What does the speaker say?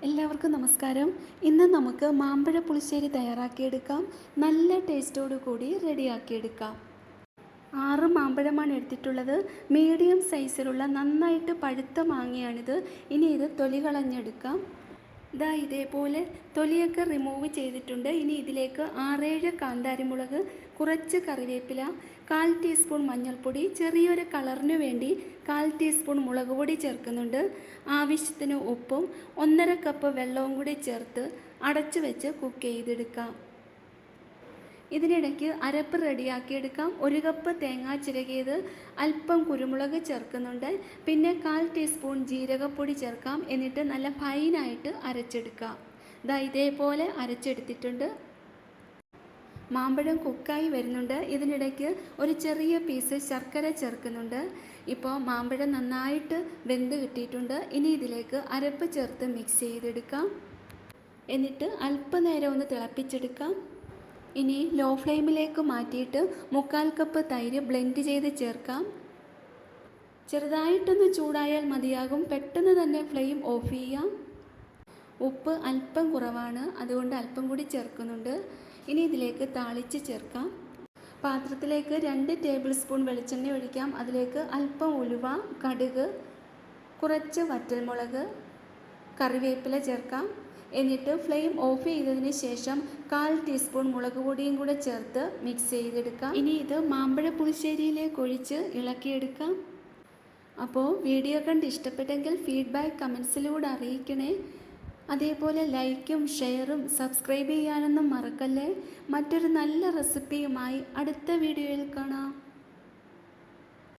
എല്ലാവർക്കും നമസ്കാരം. ഇന്ന് നമുക്ക് മാമ്പഴ പുളിശ്ശേരി തയ്യാറാക്കിയെടുക്കാം. നല്ല ടേസ്റ്റോടു കൂടി റെഡിയാക്കിയെടുക്കാം. 6 മാമ്പഴമാണ് എടുത്തിട്ടുള്ളത്. മീഡിയം സൈസിലുള്ള നന്നായിട്ട് പഴുത്ത മാങ്ങയാണിത്. ഇനി ഇത് തൊലി കളഞ്ഞെടുക്കാം. ഇതാ ഇതേപോലെ തൊലിയൊക്കെ റിമൂവ് ചെയ്തിട്ടുണ്ട്. ഇനി ഇതിലേക്ക് 6-7 കാന്താരിമുളക്, കുറച്ച് കറിവേപ്പില, 1/4 ടീസ്പൂൺ മഞ്ഞൾപ്പൊടി, ചെറിയൊരു കളറിന് വേണ്ടി 1/4 ടീസ്പൂൺ മുളക് പൊടി ചേർക്കുന്നുണ്ട്. ആവശ്യത്തിന് ഉപ്പും 1.5 കപ്പ് വെള്ളവും കൂടി ചേർത്ത് അടച്ചു വെച്ച് കുക്ക് ചെയ്തെടുക്കാം. ഇതിനിടയ്ക്ക് അരപ്പ് റെഡിയാക്കിയെടുക്കാം. 1 കപ്പ് തേങ്ങ ചിരകിയത്, അല്പം കുരുമുളക് ചേർക്കുന്നുണ്ട്. പിന്നെ 1/4 ടീസ്പൂൺ ജീരകപ്പൊടി ചേർക്കാം. എന്നിട്ട് നല്ല ഫൈനായിട്ട് അരച്ചെടുക്കാം. ഇതേപോലെ അരച്ചെടുത്തിട്ടുണ്ട്. മാമ്പഴം കുക്കായി വരുന്നുണ്ട്. ഇതിനിടയ്ക്ക് ഒരു ചെറിയ പീസ് ശർക്കര ചേർക്കുന്നുണ്ട്. ഇപ്പോൾ മാമ്പഴം നന്നായിട്ട് വെന്ത് കിട്ടിയിട്ടുണ്ട്. ഇനി ഇതിലേക്ക് അരപ്പ് ചേർത്ത് മിക്സ് ചെയ്തെടുക്കാം. എന്നിട്ട് അല്പനേരം ഒന്ന് തിളപ്പിച്ചെടുക്കാം. ഇനി ലോ ഫ്ലെയിമിലേക്ക് മാറ്റിയിട്ട് 1/4 കപ്പ് തൈര് ബ്ലെൻഡ് ചെയ്ത് ചേർക്കാം. ചെറുതായിട്ടൊന്ന് ചൂടായാൽ മതിയാകും. പെട്ടെന്ന് തന്നെ ഫ്ലെയിം ഓഫ് ചെയ്യാം. ഉപ്പ് അല്പം കുറവാണ്, അതുകൊണ്ട് അല്പം കൂടി ചേർക്കുന്നുണ്ട്. ഇനി ഇതിലേക്ക് താളിച്ച് ചേർക്കാം. പാത്രത്തിലേക്ക് 2 ടേബിൾ സ്പൂൺ വെളിച്ചെണ്ണ ഒഴിക്കാം. അതിലേക്ക് അല്പം ഉലുവ, കടുക്, കുറച്ച് വറ്റൽമുളക്, കറിവേപ്പില ചേർക്കാം. എന്നിട്ട് ഫ്ലെയിം ഓഫ് ചെയ്തതിന് ശേഷം 1/4 ടീസ്പൂൺ മുളക് പൊടിയും കൂടെ ചേർത്ത് മിക്സ് ചെയ്തെടുക്കാം. ഇനി ഇത് മാമ്പഴ പുളിശ്ശേരിയിലേക്ക് ഒഴിച്ച് ഇളക്കിയെടുക്കാം. അപ്പോൾ വീഡിയോ കണ്ട് ഇഷ്ടപ്പെട്ടെങ്കിൽ ഫീഡ്ബാക്ക് കമൻസിലൂടെ അറിയിക്കണേ. അതേപോലെ ലൈക്കും ഷെയറും സബ്സ്ക്രൈബ് ചെയ്യാനൊന്നും മറക്കല്ലേ. മറ്റൊരു നല്ല റെസിപ്പിയുമായി അടുത്ത വീഡിയോയിൽ കാണാം.